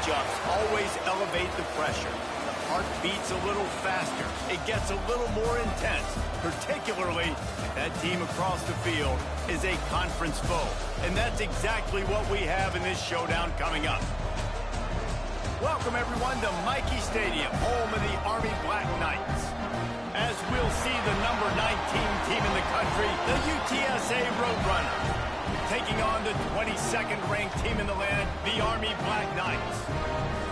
change-ups always elevate the pressure. The heart beats a little faster. It gets a little more intense, particularly if that team across the field is a conference foe. And that's exactly what we have in this showdown coming up. Welcome, everyone, to Michie Stadium, home of the Army Black Knights. As we'll see the number 19 team in the country, the UTSA Roadrunners, taking on the 22nd ranked team in the land, the Army Black Knights.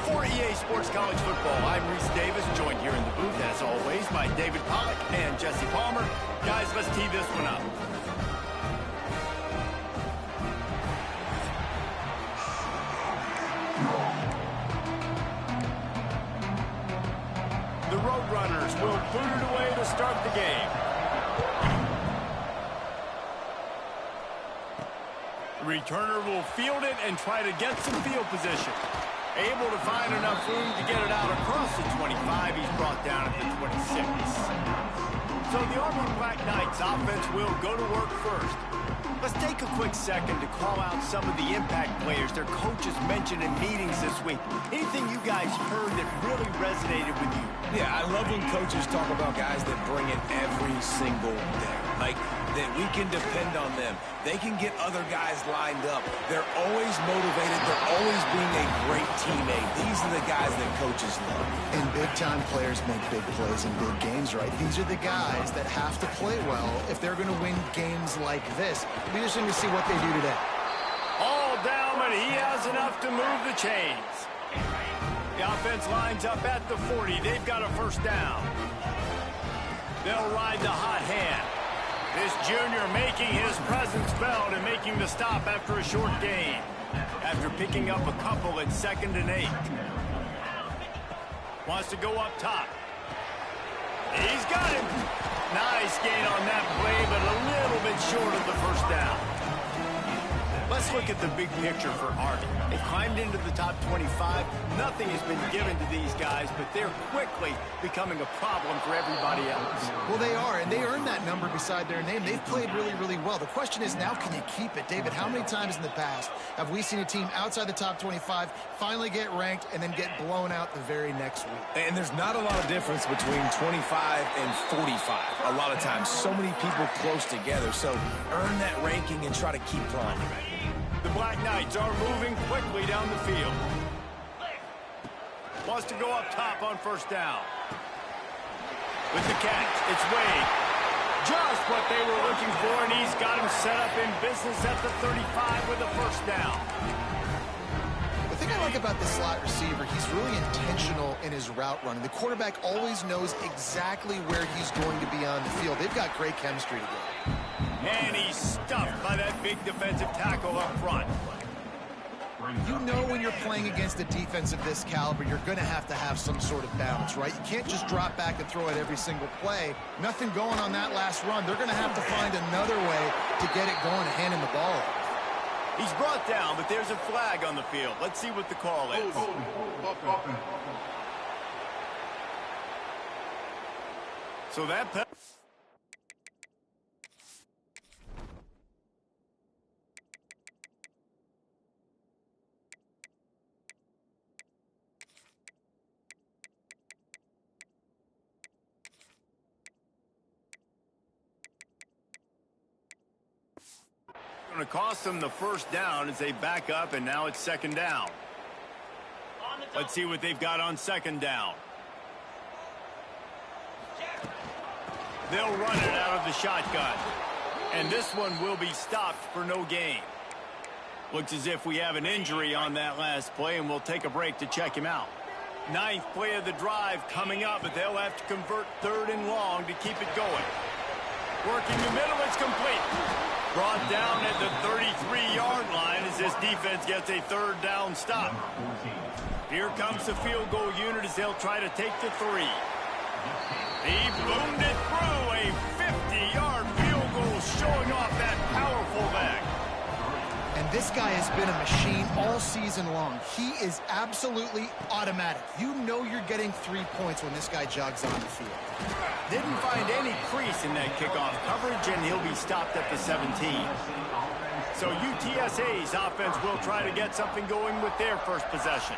For EA Sports College Football, I'm Reese Davis, joined here in the booth, as always, by David Pollack and Jesse Palmer. Guys, let's tee this one up. The Roadrunners will boot it away to start the game. The returner will field it and try to get some field position. Able to find enough room to get it out across the 25. He's brought down at the 26. So the Army Black Knights offense will go to work first. Let's take a quick second to call out some of the impact players their coaches mentioned in meetings this week. Anything you guys heard that really resonated with you? Yeah, I love when coaches talk about guys that bring it every single day. Like, that we can depend on them. They can get other guys lined up. They're always motivated. They're always being a great teammate. These are the guys that coaches love. And big-time players make big plays in big games, right? These are the guys that have to play well if they're going to win games like this. It'll be interesting to see what they do today. All down, but he has enough to move the chains. The offense lines up at the 40. They've got a first down. They'll ride the hot hand. This junior making his presence felt and making the stop after a short gain. After picking up a couple at 2nd and 8. Wants to go up top. He's got him. Nice gain on that play, but a little bit short of the first down. Let's look at the big picture for Army. They climbed into the top 25. Nothing has been given to these guys, but they're quickly becoming a problem for everybody else. Well, they are, and they earned that number beside their name. They've played really, really well. The question is now, can you keep it? David, how many times in the past have we seen a team outside the top 25 finally get ranked and then get blown out the very next week? And there's not a lot of difference between 25 and 45. A lot of times, so many people close together. So earn that ranking and try to keep climbing. The Black Knights are moving quickly down the field. Wants to go up top on first down. With the catch, it's Wade. Just what they were looking for, and he's got him set up in business at the 35 with a first down. The thing I like about the slot receiver, he's really intentional in his route running. The quarterback always knows exactly where he's going to be on the field. They've got great chemistry together. And he's stuffed by that big defensive tackle up front. You know when you're playing against a defense of this caliber, you're going to have some sort of balance, right? You can't just drop back and throw it every single play. Nothing going on that last run. They're going to have to find another way to get it going and hand him the ball. He's brought down, but there's a flag on the field. Let's see what the call is. So that... going to cost them the first down as they back up, and now it's 2nd down. Let's see what they've got on 2nd down. They'll run it out of the shotgun, and this one will be stopped for no gain. Looks as if we have an injury on that last play, and we'll take a break to check him out. 9th play of the drive coming up, but they'll have to convert 3rd and long to keep it going. Working the middle, it's complete. Brought down at the 33-yard line as this defense gets a 3rd down stop. Here comes the field goal unit as they'll try to take the 3. He boomed it through, a 50-yard field goal showing off that powerful leg. And this guy has been a machine all season long. He is absolutely automatic. You know you're getting 3 points when this guy jogs on the field. Didn't find any crease in that kickoff coverage, and he'll be stopped at the 17. So UTSA's offense will try to get something going with their first possession.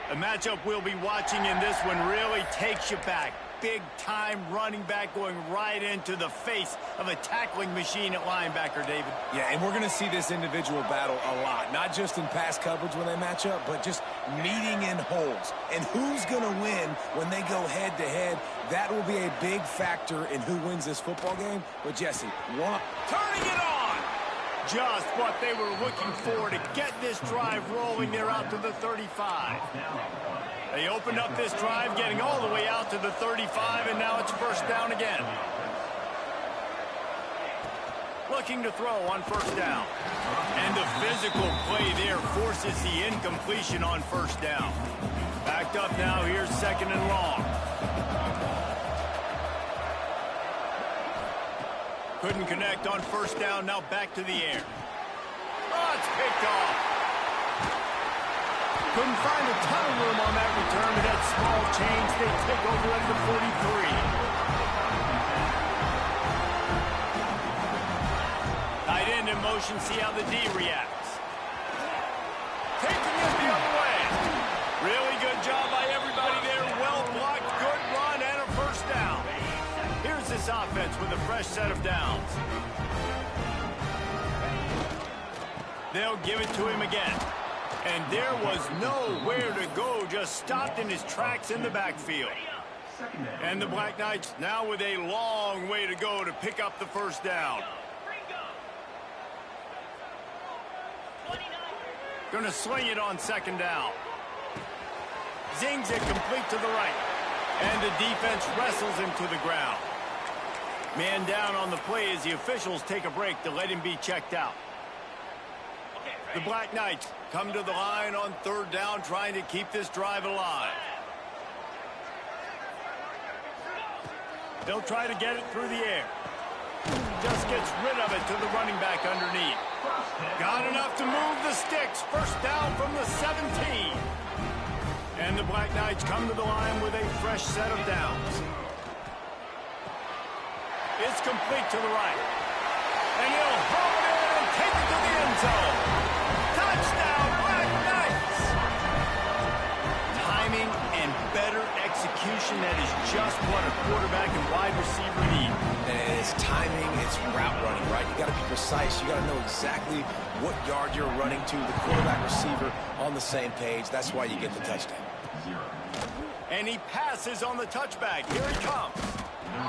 The matchup we'll be watching in this one really takes you back. Big-time running back going right into the face of a tackling machine at linebacker, David. Yeah, and we're going to see this individual battle a lot, not just in pass coverage when they match up, but just meeting in holes. And who's going to win when they go head-to-head, that will be a big factor in who wins this football game. But, Jesse, turning it on! Just what they were looking for to get this drive rolling there out to the 35. They opened up this drive, getting all the way out to the 35, and now it's first down again. Looking to throw on first down. And the physical play there forces the incompletion on first down. Backed up now, here's second and long. Couldn't connect on first down, now back to the air. Oh, it's picked off. Couldn't find a ton of room on that return, but that small change, they take over at the 43. Tight end in motion, see how the D reacts. Taking it the other way. Really good job by everybody there. Well blocked, good run, and a first down. Here's this offense with a fresh set of downs. They'll give it to him again. And there was nowhere to go, just stopped in his tracks in the backfield. And the Black Knights now with a long way to go to pick up the first down. Gonna sling it on second down. Zings it complete to the right. And the defense wrestles him to the ground. Man down on the play as the officials take a break to let him be checked out. The Black Knights come to the line on third down, trying to keep this drive alive. They'll try to get it through the air. Just gets rid of it to the running back underneath. Got enough to move the sticks. First down from the 17. And the Black Knights come to the line with a fresh set of downs. It's complete to the right. And he'll hold it in and take it to the end zone. Touchdown, Black Knights! Timing and better execution, that is just what a quarterback and wide receiver need. And it's timing, it's route running, right? You got to be precise. You got to know exactly what yard you're running to. The quarterback receiver on the same page. That's why you get the touchdown. And he passes on the touchback. Here he comes.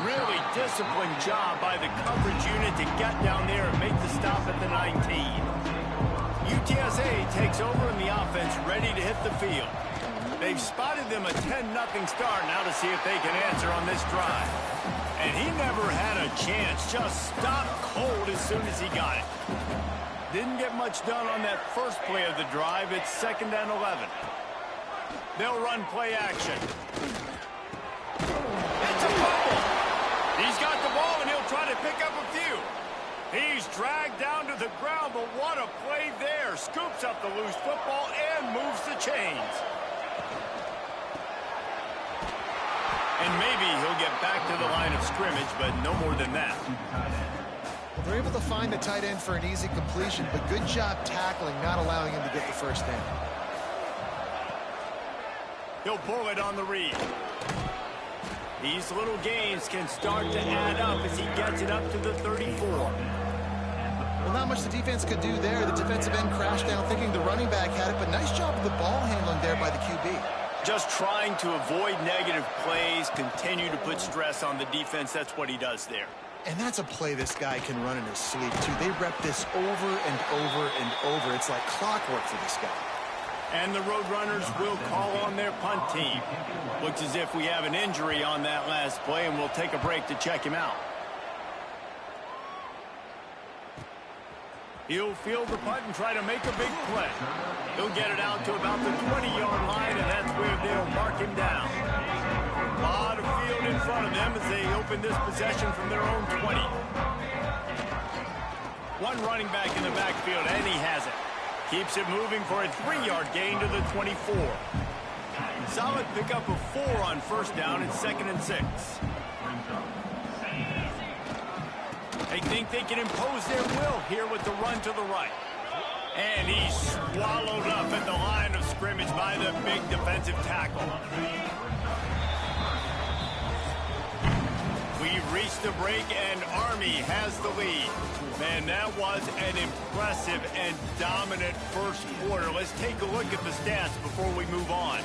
Really disciplined job by the coverage unit to get down there and make the stop at the 19. UTSA takes over in the offense, ready to hit the field. They've spotted them a 10-0 start, now to see if they can answer on this drive. And he never had a chance, just stopped cold as soon as he got it. Didn't get much done on that first play of the drive. It's second and 11. They'll run play action. It's a fumble. He's got the ball, and he'll try to pick up a few. He's dragged down to the ground, but what a play there. Scoops up the loose football and moves the chains. And maybe he'll get back to the line of scrimmage, but no more than that. Well, they're able to find the tight end for an easy completion, but good job tackling, not allowing him to get the first down. He'll pull it on the read. These little gains can start to add up as he gets it up to the 34. Well, not much the defense could do there. The defensive end crashed down thinking the running back had it, but nice job of the ball handling there by the QB. Just trying to avoid negative plays, continue to put stress on the defense. That's what he does there. And that's a play this guy can run in his sleep, too. They rep this over and over and over. It's like clockwork for this guy. And the Roadrunners will call on their punt team. Looks as if we have an injury on that last play, and we'll take a break to check him out. He'll field the punt and try to make a big play. He'll get it out to about the 20-yard line, and that's where they'll mark him down. A lot of field in front of them as they open this possession from their own 20. One running back in the backfield, and he has it. Keeps it moving for a 3-yard gain to the 24. Solid pickup of 4 on first down. It's 2nd and 6. They think they can impose their will here with the run to the right. And he's swallowed up at the line of scrimmage by the big defensive tackle. We've reached the break, and Army has the lead. Man, that was an impressive and dominant first quarter. Let's take a look at the stats before we move on.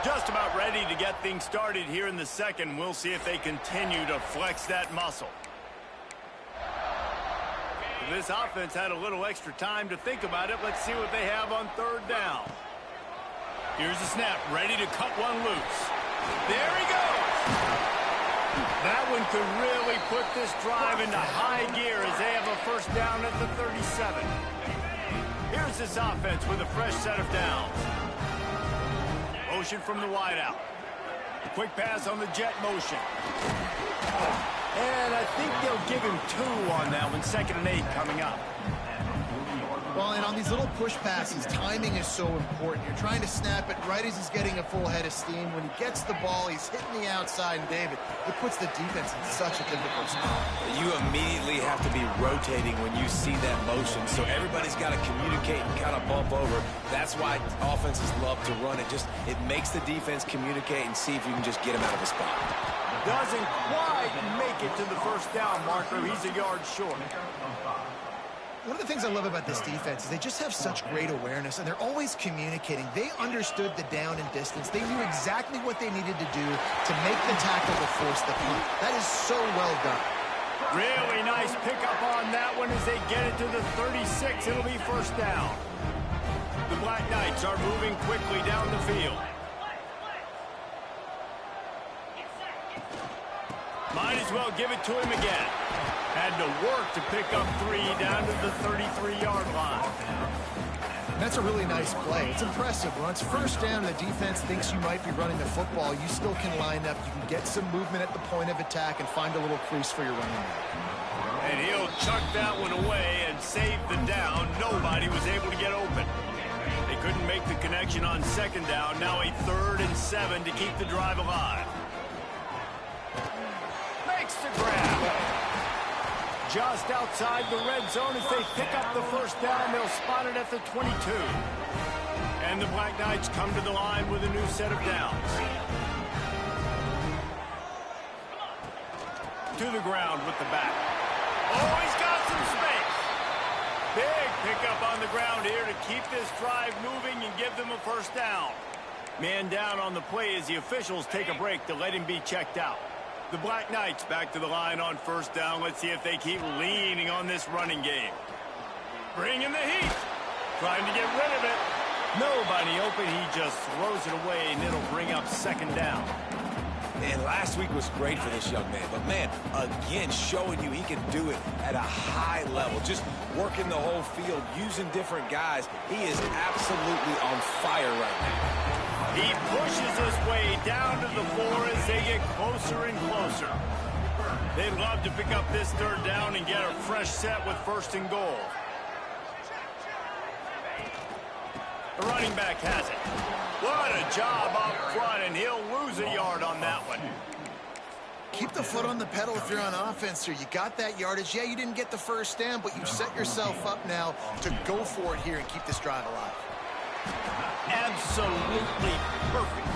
Just about ready to get things started here in the second. We'll see if they continue to flex that muscle. This offense had a little extra time to think about it. Let's see what they have on third down. Here's the snap, ready to cut one loose. There he goes. That one could really put this drive into high gear as they have a first down at the 37. Here's this offense with a fresh set of downs. Motion from the wideout. A quick pass on the jet motion. And I think they'll give him 2 on that one. 2nd and 8 coming up. Well, and on these little push passes, timing is so important. You're trying to snap it right as he's getting a full head of steam. When he gets the ball, he's hitting the outside, and David, it puts the defense in such a difficult spot. You immediately have to be rotating when you see that motion, so everybody's got to communicate and kind of bump over. That's why offenses love to run it. It makes the defense communicate and see if you can just get him out of the spot. Doesn't quite make it to the first down marker. He's a yard short. One of the things I love about this defense is they just have such great awareness, and they're always communicating. They understood the down and distance. They knew exactly what they needed to do to make the tackle to force the punt. That is so well done. Really nice pickup on that one as they get it to the 36. It'll be first down. The Black Knights are moving quickly down the field. Might as well give it to him again. Had to work to pick up 3 down to the 33-yard line. That's a really nice play. It's impressive. When it's first down and the defense thinks you might be running the football, you still can line up. You can get some movement at the point of attack and find a little crease for your running back. And he'll chuck that one away and save the down. Nobody was able to get open. They couldn't make the connection on 2nd down. Now a 3rd and 7 to keep the drive alive. Makes the grab. Just outside the red zone as they pick up the first down. They'll spot it at the 22. And the Black Knights come to the line with a new set of downs. To the ground with the back. Oh, he's got some space. Big pickup on the ground here to keep this drive moving and give them a first down. Man down on the play as the officials take a break to let him be checked out. The Black Knights back to the line on first down. Let's see if they keep leaning on this running game. Bringing the heat. Trying to get rid of it. Nobody open. He just throws it away, and it'll bring up 2nd down. And last week was great for this young man. But, man, again, showing you he can do it at a high level. Just working the whole field, using different guys. He is absolutely on fire right now. He pushes his way down to the floor as they get closer and closer. They'd love to pick up this 3rd down and get a fresh set with 1st and goal. The running back has it. What a job up front, and he'll lose a yard on that one. Keep the foot on the pedal if you're on offense here. You got that yardage. Yeah, you didn't get the first down, but you set yourself up now to go for it here and keep this drive alive. Absolutely perfect.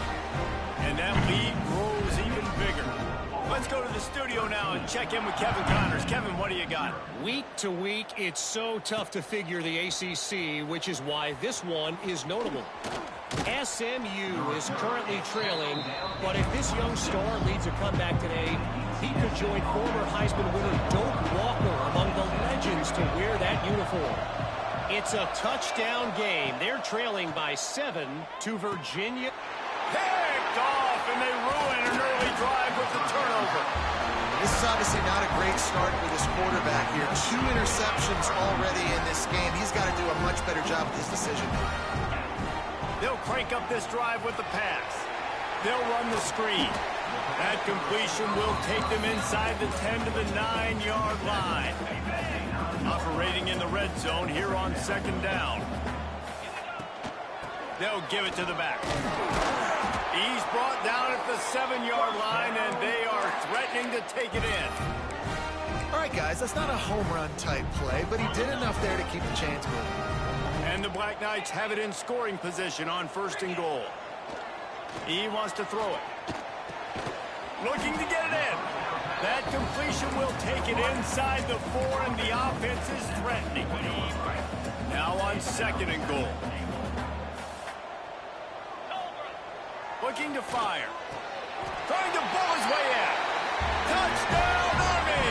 And that lead grows even bigger. Let's go to the studio now and check in with Kevin Connors. Kevin, what do you got? Week to week, it's so tough to figure the ACC, which is why this one is notable. SMU is currently trailing, but if this young star leads a comeback today, he could join former Heisman winner Doak Walker among the legends to wear that uniform. It's a touchdown game. They're trailing by 7 to Virginia. Picked off, and they ruin an early drive with the turnover. This is obviously not a great start for this quarterback here. 2 interceptions already in this game. He's got to do a much better job with his decision making. They'll crank up this drive with the pass. They'll run the screen. That completion will take them inside the 10 to the 9-yard line. Operating in the red zone here on 2nd down. They'll give it to the back. He's brought down at the 7-yard line, and they are threatening to take it in. All right, guys, that's not a home run type play, but he did enough there to keep the chains moving. And the Black Knights have it in scoring position on 1st and goal. He wants to throw it. Looking to get it in. That completion will take it inside the 4, and the offense is threatening. Now on 2nd and goal. Looking to fire. Trying to bull his way out. Touchdown, Army!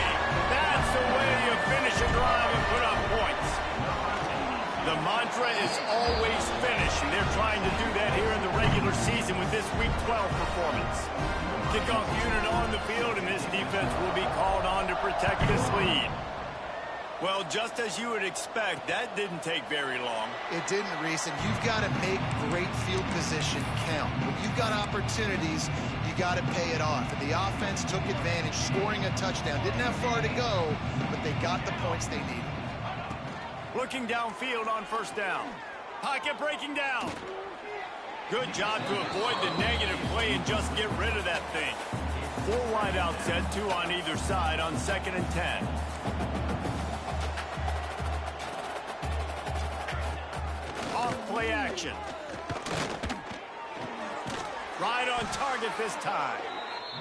That's the way you finish a drive and put up points. The mantra is always finish, and they're trying to do that here in the regular season with this Week 12 performance. Kickoff unit on the field, and this defense will be called on to protect this lead. Well, just as you would expect, that didn't take very long. It didn't, Reese, and you've got to make great field position count. When you've got opportunities, you got to pay it off. And the offense took advantage, scoring a touchdown. Didn't have far to go, but they got the points they needed. Looking downfield on 1st down. Pocket breaking down. Good job to avoid the negative play and just get rid of that thing. 4 wide out set, 2 on either side on 2nd and 10. Off-play action. Right on target this time.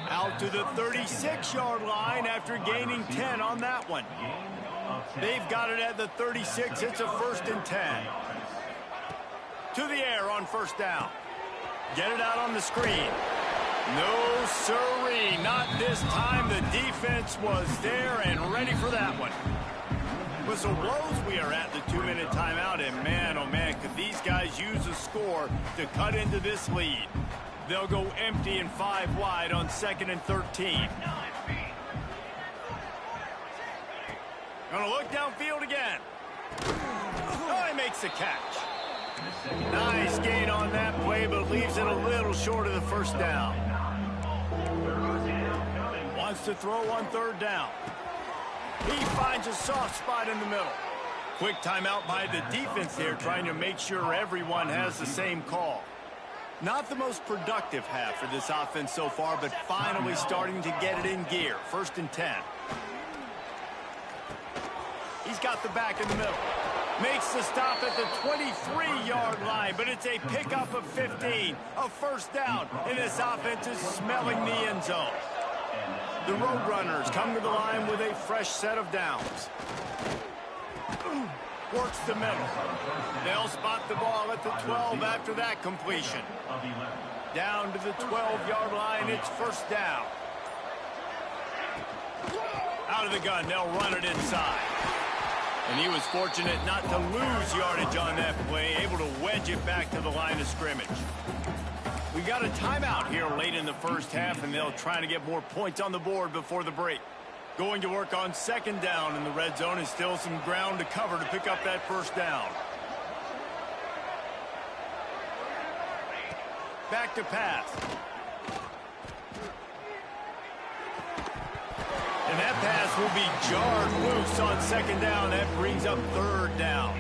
Out to the 36-yard line after gaining 10 on that one. They've got it at the 36. It's a 1st and 10. To the air on 1st down. Get it out on the screen. No siree, not this time. The defense was there and ready for that one. Whistle blows, we are at the 2-minute timeout, and man, oh man, could these guys use a score to cut into this lead. They'll go empty and 5 wide on 2nd and 13. Gonna look downfield again. Oh, he makes the catch. Nice gain on that play, but leaves it a little short of the 1st down. Wants to throw on 3rd down. He finds a soft spot in the middle. Quick timeout by the defense there, trying to make sure everyone has the same call. Not the most productive half for this offense so far, but finally starting to get it in gear. 1st and 10. He's got the back in the middle. Makes the stop at the 23-yard line, but it's a pickup of 15. A 1st down, and this offense is smelling the end zone. The Roadrunners come to the line with a fresh set of downs. Works the middle. They'll spot the ball at the 12 after that completion. Down to the 12-yard line, it's 1st down. Out of the gun, they'll run it inside. And he was fortunate not to lose yardage on that play, able to wedge it back to the line of scrimmage. We got a timeout here late in the 1st half, and they'll try to get more points on the board before the break. Going to work on 2nd down in the red zone, and still some ground to cover to pick up that 1st down. Back to pass. And that pass will be jarred loose on 2nd down. That brings up 3rd down.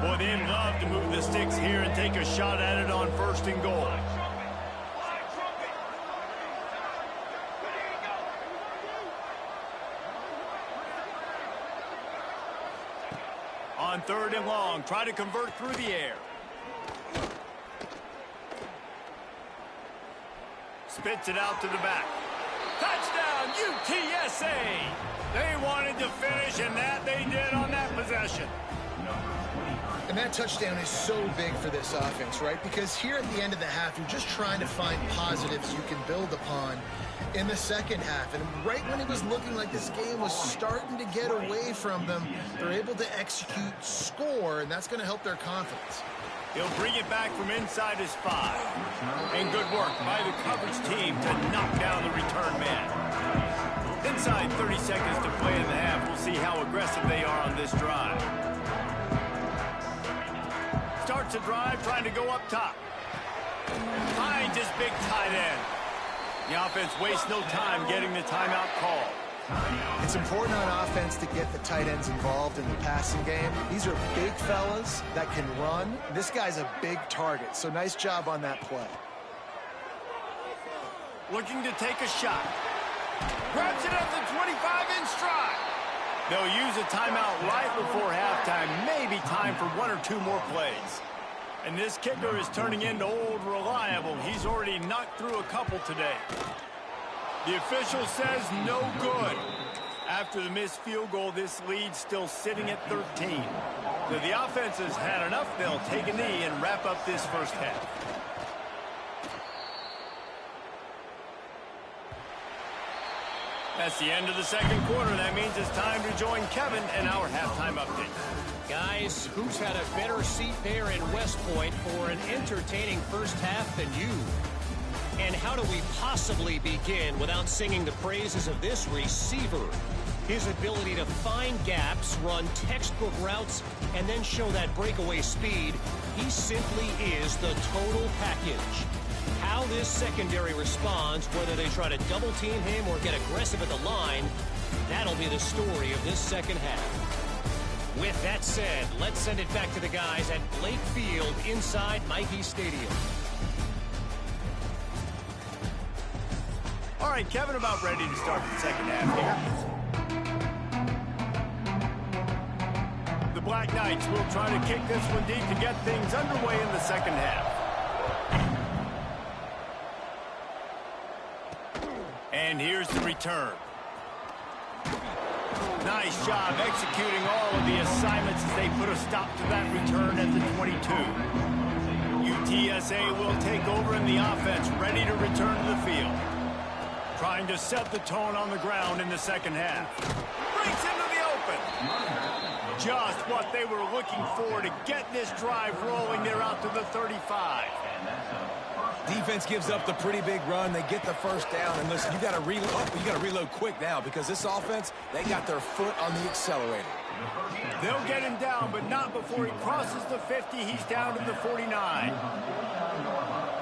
Boy, they'd love to move the sticks here and take a shot at it on 1st and goal. On 3rd and long, try to convert through the air. Spits it out to the back. Touchdown, UTSA! They wanted to finish, and that they did on that possession. And that touchdown is so big for this offense, right? Because here at the end of the half, you're just trying to find positives you can build upon in the 2nd half. And right when it was looking like this game was starting to get away from them, they're able to execute, score, and that's going to help their confidence. He'll bring it back from inside his 5. And good work by the coverage team to knock down the return man. Inside 30 seconds to play in the half. We'll see how aggressive they are on this drive. Starts a drive trying to go up top. Finds his big tight end. The offense wastes no time getting the timeout call. It's important on offense to get the tight ends involved in the passing game. These are big fellas that can run. This guy's a big target, so nice job on that play. looking to take a shot. Grabs it at the 25 in stride. They'll use a timeout right before halftime. Maybe time for one or two more plays. And this kicker is turning into old reliable. He's already knocked through a couple today. The official says no good. After the missed field goal, this lead's still sitting at 13. So the offense has had enough. They'll take a knee and wrap up this first half. That's the end of the second quarter. That means it's time to join Kevin and our halftime update. Guys, who's had a better seat there in West Point for an entertaining first half than you? And how do we possibly begin without singing the praises of this receiver? His ability to find gaps, run textbook routes, and then show that breakaway speed. He simply is the total package. How this secondary responds, whether they try to double team him or get aggressive at the line, that'll be the story of this second half. With that said, let's send it back to the guys at Blake Field inside Michie Stadium. All right, Kevin, about ready to start the second half here. The Black Knights will try to kick this one deep to get things underway in the second half. And here's the return. Nice job executing all of the assignments as they put a stop to that return at the 22. UTSA will take over in the offense, ready to return to the field. Trying to set the tone on the ground in the second half. Breaks into the open. Just what they were looking for to get this drive rolling. They're out to the 35. Defense gives up the pretty big run. They get the first down. And listen, you got to reload. You got to reload quick now because this offense, they got their foot on the accelerator. They'll get him down, but not before he crosses the 50. He's down to the 49.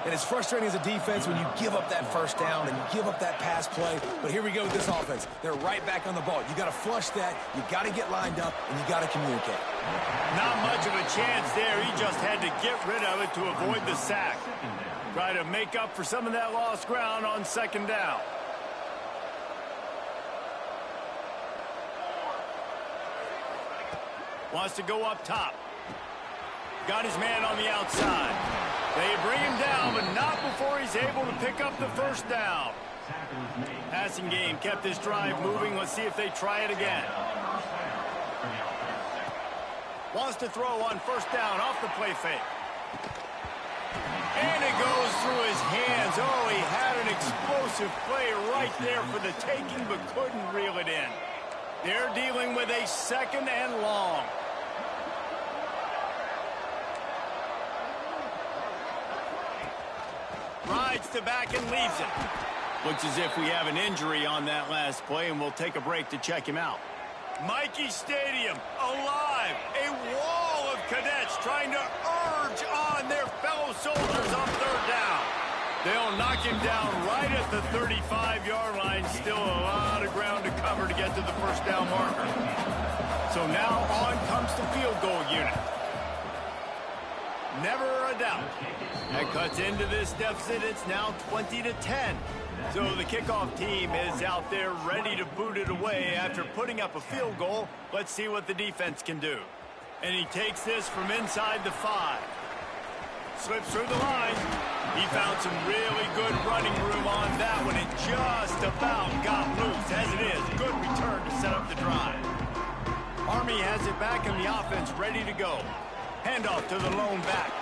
And it's frustrating as a defense when you give up that first down and you give up that pass play. But here we go with this offense. They're right back on the ball. You got to flush that. You got to get lined up, and you got to communicate. Not much of a chance there. He just had to get rid of it to avoid the sack. Try to make up for some of that lost ground on second down. Wants to go up top. Got his man on the outside. They bring him down, but not before he's able to pick up the first down. Passing game kept this drive moving. Let's see if they try it again. Wants to throw on first down off the play fake. And it goes through his hands. Oh, he had an explosive play right there for the taking, but couldn't reel it in. They're dealing with a second and long. Rides to back and leaves it. Looks as if we have an injury on that last play, and we'll take a break to check him out. Michie Stadium, alive. A wall of cadets trying to urge on their fellow soldiers on third down. They'll knock him down right at the 35-yard line. Still a lot of ground to cover to get to the first down marker. So now on comes the field goal unit. Never a doubt. That cuts into this deficit. It's now 20-10. So the kickoff team is out there ready to boot it away after putting up a field goal. Let's see what the defense can do. And he takes this from inside the 5. Slips through the line. He found some really good running room on that one. It just about got loose. As it is, good return to set up the drive. Army has it back in the offense, ready to go. Handoff to the lone back.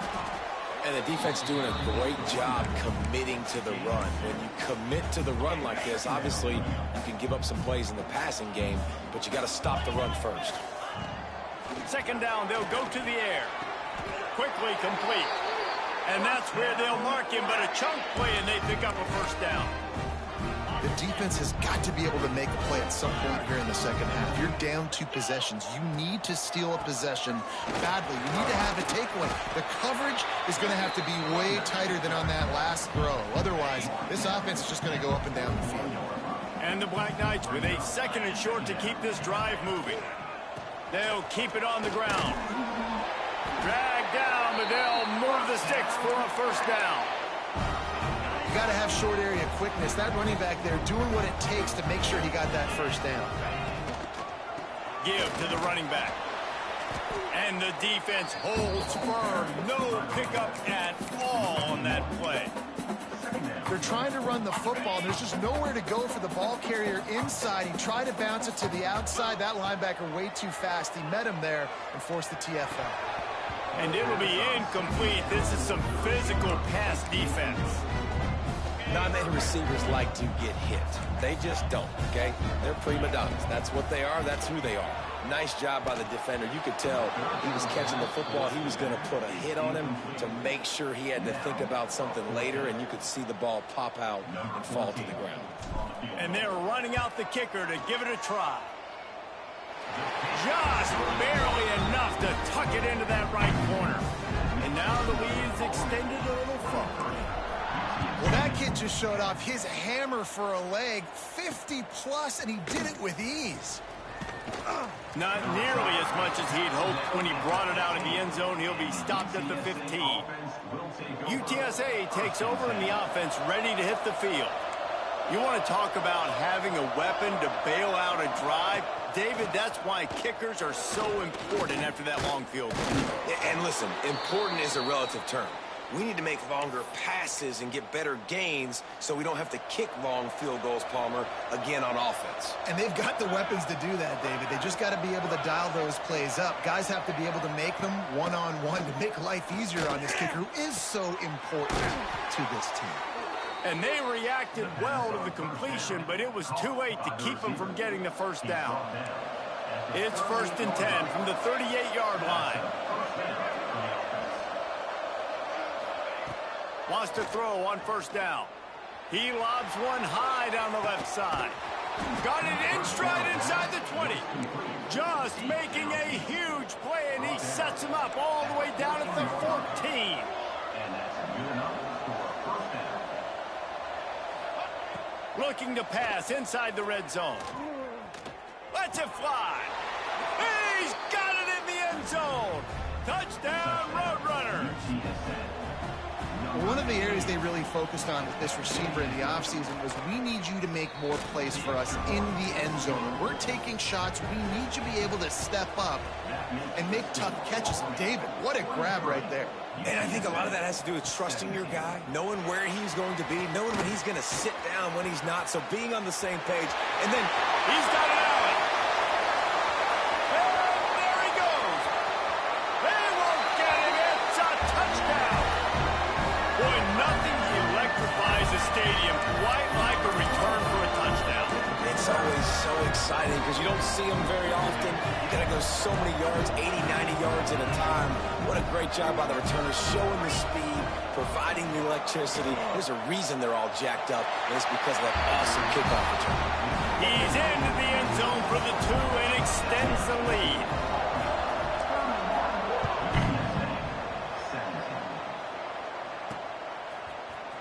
And the defense doing a great job committing to the run. When you commit to the run like this, obviously you can give up some plays in the passing game, but you got to stop the run first. Second down, they'll go to the air. Quickly complete. And that's where they'll mark him, but a chunk play, and they pick up a first down. The defense has got to be able to make a play at some point here in the second half. You're down 2 possessions. You need to steal a possession badly. You need to have a takeaway. The coverage is going to have to be way tighter than on that last throw. Otherwise, this offense is just going to go up and down the field. And the Black Knights with a second and short to keep this drive moving. They'll keep it on the ground. Drag down, but they'll move the sticks for a first down. got to have short area quickness. That running back there doing what it takes to make sure he got that first down. Give to the running back. And the defense holds firm. No pickup at all on that play. They're trying to run the football, and there's just nowhere to go for the ball carrier inside. He tried to bounce it to the outside. That linebacker way too fast. He met him there and forced the TFL. And it'll be incomplete. This is some physical pass defense. Non-native receivers like to get hit. They just don't, okay? They're prima donnas. That's what they are. That's who they are. Nice job by the defender. You could tell he was catching the football. He was going to put a hit on him to make sure he had to think about something later, and you could see the ball pop out and fall to the ground. And they're running out the kicker to give it a try. Just barely enough to tuck it into that right corner. And now the lead is extended a little further. Well, that kid just showed off his hammer for a leg, 50-plus, and he did it with ease. Not nearly as much as he'd hoped when he brought it out in the end zone. He'll be stopped at the 15. UTSA takes over in the offense, ready to hit the field. You want to talk about having a weapon to bail out a drive? David, that's why kickers are so important after that long field goal. And listen, important is a relative term. We need to make longer passes and get better gains so we don't have to kick long field goals, Palmer, again on offense. And they've got the weapons to do that, David. They just got to be able to dial those plays up. Guys have to be able to make them one-on-one to make life easier on this kicker who is so important to this team. And they reacted well to the completion, but it was too late to keep them from getting the first down. It's 1st and 10 from the 38-yard line. Wants to throw on 1st down. He lobs one high down the left side. Got it in stride inside the 20. Just making a huge play, and he sets him up all the way down at the 14. Looking to pass inside the red zone. Lets it fly. He's got it in the end zone. Touchdown, Roadrunners. One of the areas they really focused on with this receiver in the offseason was we need you to make more plays for us in the end zone. When we're taking shots, we need you to be able to step up and make tough catches. And David, what a grab right there. And I think a lot of that has to do with trusting your guy, knowing where he's going to be, knowing when he's going to sit down, when he's not. So being on the same page, and then he's got it out. And there he goes. They won't get him. It's a touchdown. Boy, nothing electrifies a stadium quite like a return for a touchdown. It's always so exciting because you don't see them very often. You got to go so many yards, 80, 90 yards at a time. What a great job by the returners, showing the speed, providing the electricity. There's a reason they're all jacked up, and it's because of that awesome kickoff return. He's into the end zone for the 2 and extends the lead.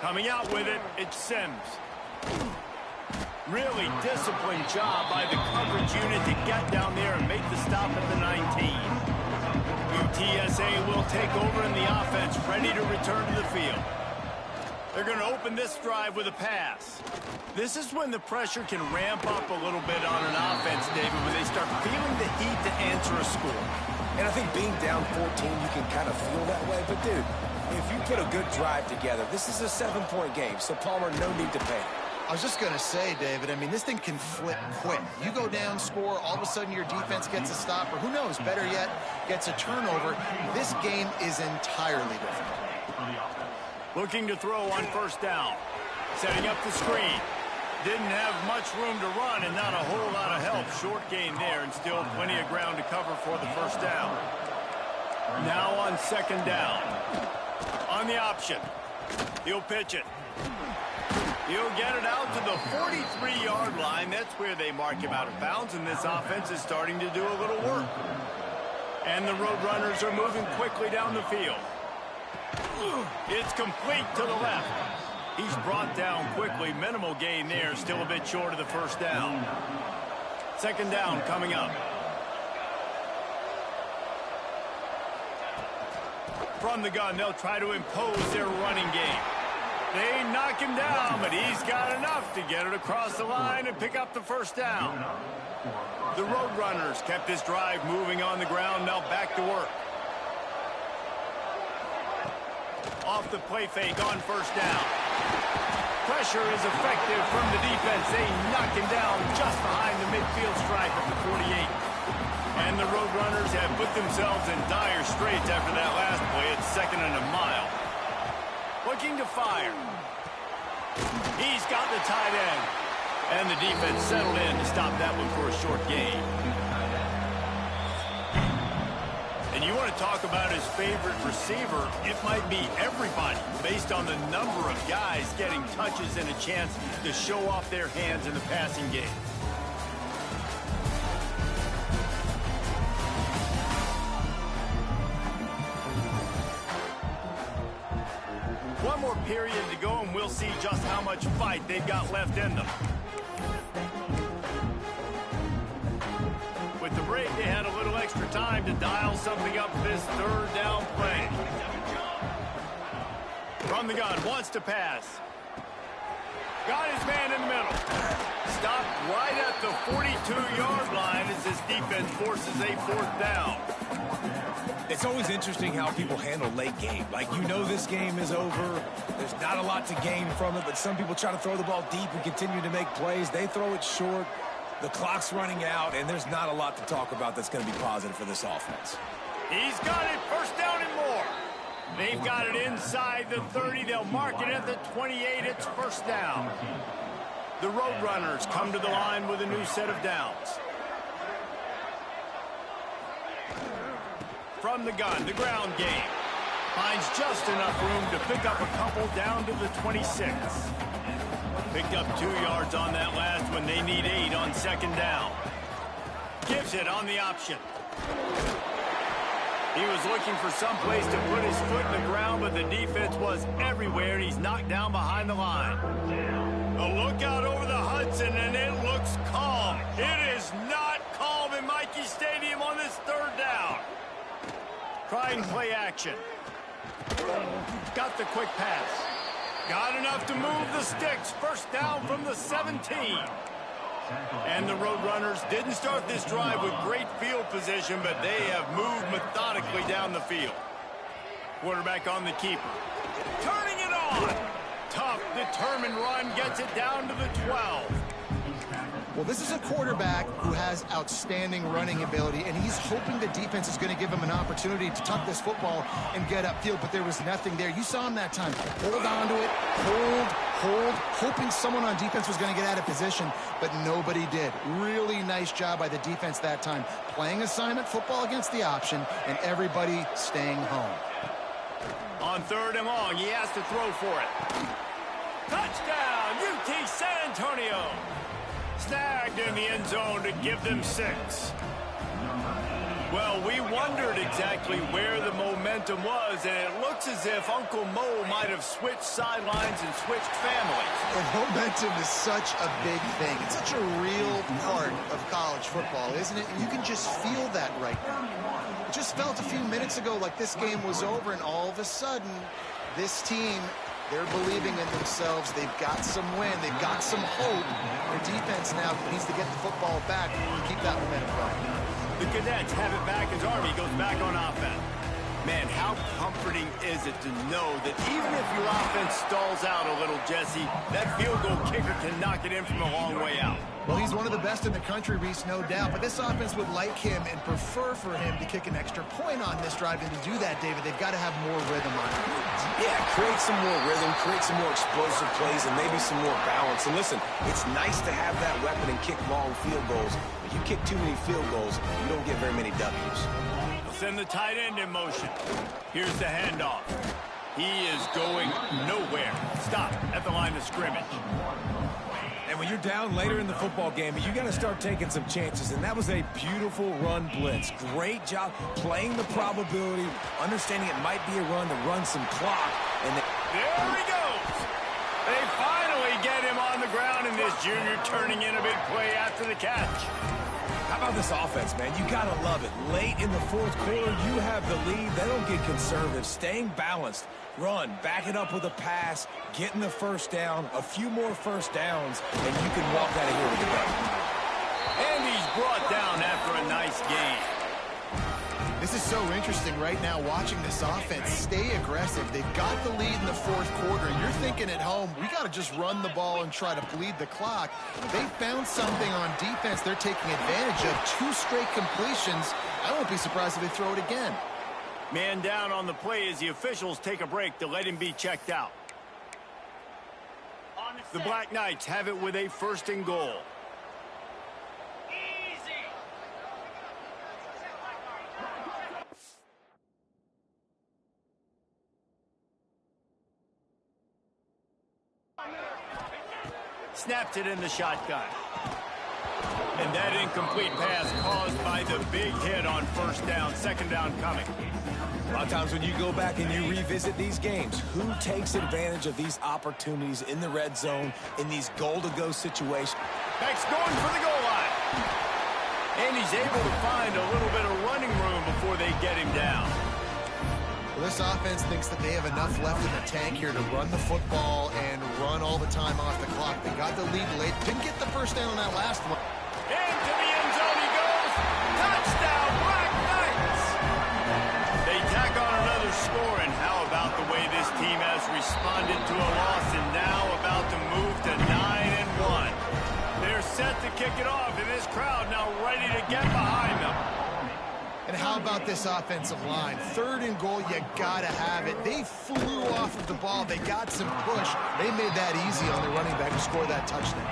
Coming out with it, it's Sims. Really disciplined job by the coverage unit to get down there and make the stop at the 19. UTSA will take over in the offense, ready to return to the field. They're going to open this drive with a pass. This is when the pressure can ramp up a little bit on an offense, David, when they start feeling the heat to answer a score. And I think being down 14, you can kind of feel that way. But, dude, if you put a good drive together, this is a 7-point game, so Palmer, no need to panic. I was just going to say, David, I mean, this thing can flip quick. You go down, score, all of a sudden your defense gets a stop, or who knows, better yet, gets a turnover. This game is entirely different. Looking to throw on 1st down. Setting up the screen. Didn't have much room to run and not a whole lot of help. Short gain there and still plenty of ground to cover for the 1st down. Now on 2nd down. On the option. He'll pitch it. He'll get it out to the 43-yard line. That's where they mark him out of bounds, and this offense is starting to do a little work. And the Roadrunners are moving quickly down the field. It's complete to the left. He's brought down quickly. Minimal gain there, still a bit short of the 1st down. 2nd down coming up. From the gun, they'll try to impose their running game. They knock him down, but he's got enough to get it across the line and pick up the first down. The Roadrunners kept this drive moving on the ground. Now back to work. Off the play fake on first down. Pressure is effective from the defense. They knock him down just behind the midfield stripe at the 48. And the Roadrunners have put themselves in dire straits after that last play. It's 2nd and a mile. Looking to fire. He's got the tight end. And the defense settled in to stop that one for a short gain. And you want to talk about his favorite receiver, it might be everybody, based on the number of guys getting touches and a chance to show off their hands in the passing game. One more period to go, and we'll see just how much fight they've got left in them. With the break, they had a little extra time to dial something up for this 3rd down play. From the gun, wants to pass. Got his man in the middle. Stopped right at the 42-yard line as this defense forces a 4th down. It's always interesting how people handle late game. Like, you know this game is over. There's not a lot to gain from it, but some people try to throw the ball deep and continue to make plays. They throw it short. The clock's running out, and there's not a lot to talk about that's going to be positive for this offense. He's got it, 1st down and more. They've got it inside the 30. They'll mark it at the 28. It's 1st down. The Roadrunners come to the line with a new set of downs. From the gun, the ground game. Finds just enough room to pick up a couple down to the 26. Picked up 2 yards on that last one. They need 8 on 2nd down. Gives it on the option. He was looking for some place to put his foot in the ground, but the defense was everywhere, and he's knocked down behind the line. A look out over the Hudson, and it looks calm. It is not calm in Michie Stadium on this 3rd down. Trying play action. Got the quick pass. Got enough to move the sticks. 1st down from the 17. And the Roadrunners didn't start this drive with great field position, but they have moved methodically down the field. Quarterback on the keeper. Turning it on. Tough, determined run gets it down to the 12. Well, this is a quarterback who has outstanding running ability, and he's hoping the defense is going to give him an opportunity to tuck this football and get upfield, but there was nothing there. You saw him that time. Hold on to it, hold, hoping someone on defense was going to get out of position, but nobody did. Really nice job by the defense that time. Playing assignment football against the option, and everybody staying home. On 3rd and long, he has to throw for it. Touchdown, UT San Antonio. Snagged in the end zone to give them 6. Well, we wondered exactly where the momentum was, and it looks as if Uncle Mo might have switched sidelines and switched families. Well, momentum is such a big thing. It's such a real part of college football, isn't it? And you can just feel that right now. It just felt a few minutes ago like this game was over, and all of a sudden, this team, they're believing in themselves. They've got some wind. They've got some hope. Their defense now needs to get the football back and keep that momentum going. The Cadets have it back as Army goes back on offense. Man, how comforting is it to know that even if your offense stalls out a little, Jesse, that field goal kicker can knock it in from a long way out. Well, he's one of the best in the country, Reese, no doubt. But this offense would like him and prefer for him to kick an extra point on this drive. And to do that, David, they've got to have more rhythm on it. Yeah, create some more rhythm, create some more explosive plays, and maybe some more balance. And listen, it's nice to have that weapon and kick long field goals. If you kick too many field goals, you don't get very many W's. Send the tight end in motion. Here's the handoff. He is going nowhere. Stop at the line of scrimmage. And when you're down later in the football game, you got to start taking some chances. And that was a beautiful run blitz. Great job playing the probability, understanding it might be a run to run some clock. And there he goes. They finally get him on the ground, and this junior turning in a big play after the catch. How about this offense, man? You got to love it. Late in the fourth quarter, you have the lead. They don't get conservative. Staying balanced. Run, back it up with a pass, getting the first down, a few more first downs, and you can walk out of here with a dub. And he's brought down after a nice game. This is so interesting right now, watching this offense stay aggressive. They've got the lead in the fourth quarter, and you're thinking at home, we got to just run the ball and try to bleed the clock. They found something on defense they're taking advantage of. 2 straight completions. I won't be surprised if they throw it again. Man down on the play as the officials take a break to let him be checked out. The Black Knights have it with a 1st and goal. Snapped it in the shotgun. And that incomplete pass caused by the big hit on 1st down, 2nd down coming. A lot of times when you go back and you revisit these games, who takes advantage of these opportunities in the red zone, in these goal-to-go situations? Beck's going for the goal line. And he's able to find a little bit of running room before they get him down. Well, this offense thinks that they have enough left in the tank here to run the football and run all the time off the clock. They got the lead late. Didn't get the first down on that last one. Into the end zone he goes. Touchdown, Black Knights. They tack on another score, and how about the way this team has responded to a loss and now about to move to 9-1. They're set to kick it off, and this crowd now ready to get behind them. And how about this offensive line? 3rd and goal, you gotta have it. They flew off of the ball. They got some push. They made that easy on their running back to score that touchdown.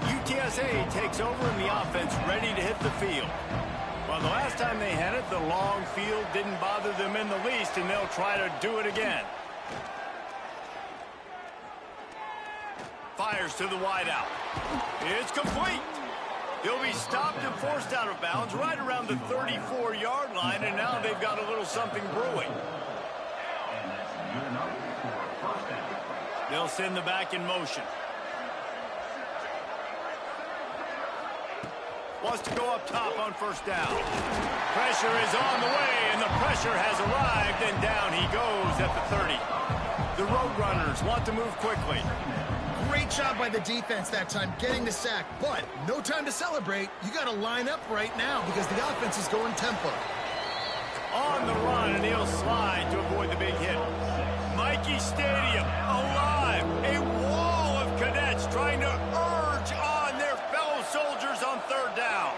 UTSA takes over in the offense, ready to hit the field. Well, the last time they had it, the long field didn't bother them in the least, and they'll try to do it again. Fires to the wideout. It's complete. He'll be stopped and forced out of bounds right around the 34-yard line, and now they've got a little something brewing. They'll send the back in motion. Wants to go up top on 1st down. Pressure is on the way, and the pressure has arrived, and down he goes at the 30. The Roadrunners want to move quickly. Great job by the defense that time, getting the sack. But no time to celebrate. You got to line up right now because the offense is going tempo. On the run, and he'll slide to avoid the big hit. Mikey Stadium, alive. A wall of cadets trying to urge on their fellow soldiers on 3rd down.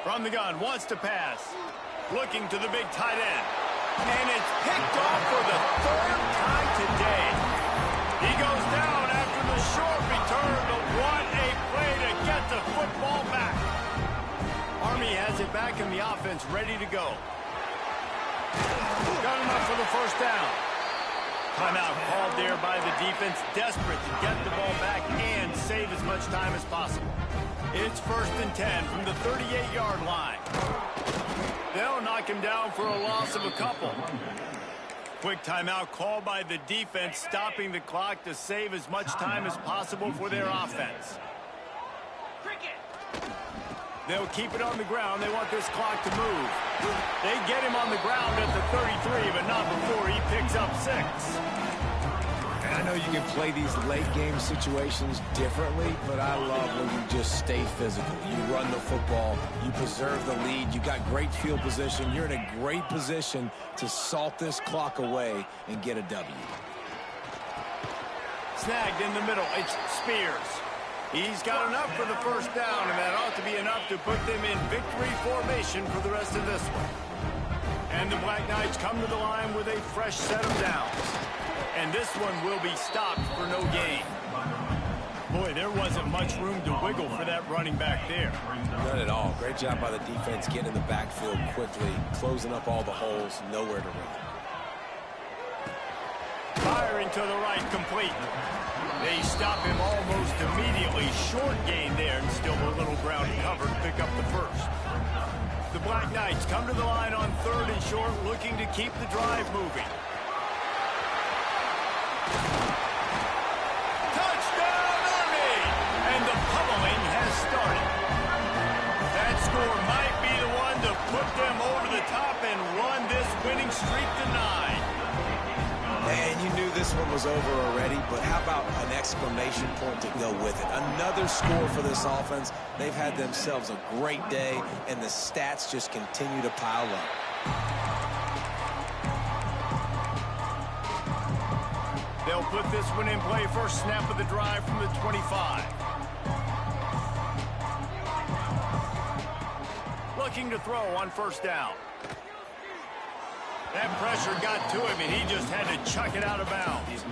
From the gun, wants to pass. Looking to the big tight end. And it's picked off for the 3rd time today. He goes down after the short return, but what a play to get the football back. Army has it back in the offense, ready to go. Got enough for the 1st down. Timeout called there by the defense, desperate to get the ball back and save as much time as possible. It's 1st and 10 from the 38-yard line. They'll knock him down for a loss of a couple. Quick timeout called by the defense, stopping the clock to save as much time as possible for their offense. They'll keep it on the ground. They want this clock to move. They get him on the ground at the 33, but not before he picks up 6. And I know you can play these late-game situations differently, but I love when you just stay physical. You run the football. You preserve the lead. You got great field position. You're in a great position to salt this clock away and get a W. Snagged in the middle. It's Spears. He's got enough for the 1st down, and that ought to be enough to put them in victory formation for the rest of this one. And the Black Knights come to the line with a fresh set of downs. And this one will be stopped for no gain. Boy, there wasn't much room to wiggle for that running back there. None at all. Great job by the defense getting in the backfield quickly, closing up all the holes, nowhere to run. Firing to the right, complete. They stop him almost immediately. Short gain there, and still a little ground covered to pick up the 1st. The Black Knights come to the line on 3rd and short, looking to keep the drive moving. Touchdown, Army! And the pummeling has put them over the top and run this winning streak to 9. And you knew this one was over already, but how about an exclamation point to go with it? Another score for this offense. They've had themselves a great day, and the stats just continue to pile up. They'll put this one in play. First snap of the drive from the 25. Looking to throw on first down. That pressure got to him, and he just had to chuck it out of bounds.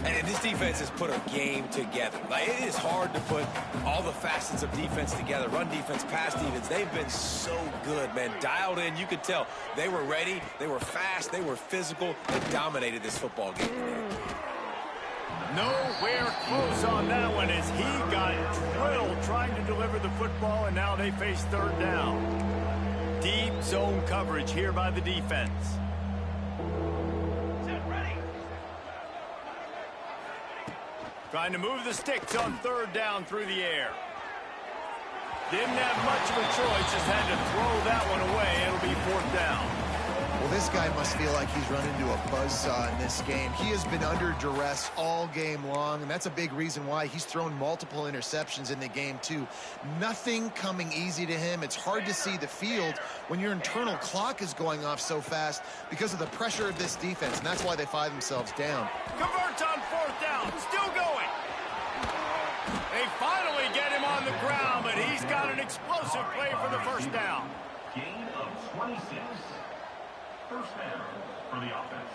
And this defense has put a game together. Like, it is hard to put all the facets of defense together. Run defense, pass defense. They've been so good, man. Dialed in. You could tell they were ready. They were fast. They were physical. They dominated this football game today. Nowhere close on that one as he got drilled trying to deliver the football, and now they face third down. Deep zone coverage here by the defense. Trying to move the sticks on third down through the air. Didn't have much of a choice, just had to throw that one away. It'll be fourth down. Well, this guy must feel like he's run into a buzzsaw in this game. He has been under duress all game long, and that's a big reason why he's thrown multiple interceptions in the game, too. Nothing coming easy to him. It's hard to see the field when your internal clock is going off so fast because of the pressure of this defense, and that's why they find themselves down. Converts on fourth down, still going. They finally get him on the ground, but he's got an explosive play for the first down. Gain of 26. First down for the offense.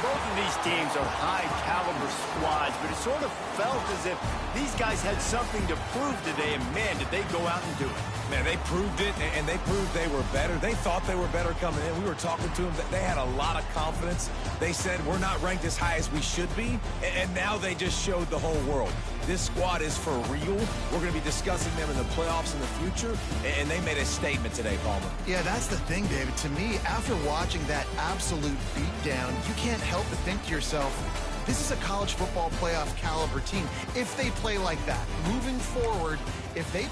Both of these teams are high-caliber squads, but it sort of felt as if these guys had something to prove today, and, man, did they go out and do it. Man, they proved it, and they proved they were better. They thought they were better coming in. We were talking to them. They had a lot of confidence. They said, we're not ranked as high as we should be, and now they just showed the whole world. This squad is for real. We're going to be discussing them in the playoffs in the future, and they made a statement today, Palmer. Yeah, that's the thing, David. To me, after watching that absolute beatdown, you can't help but think to yourself, this is a college football playoff caliber team. If they play like that, moving forward, if they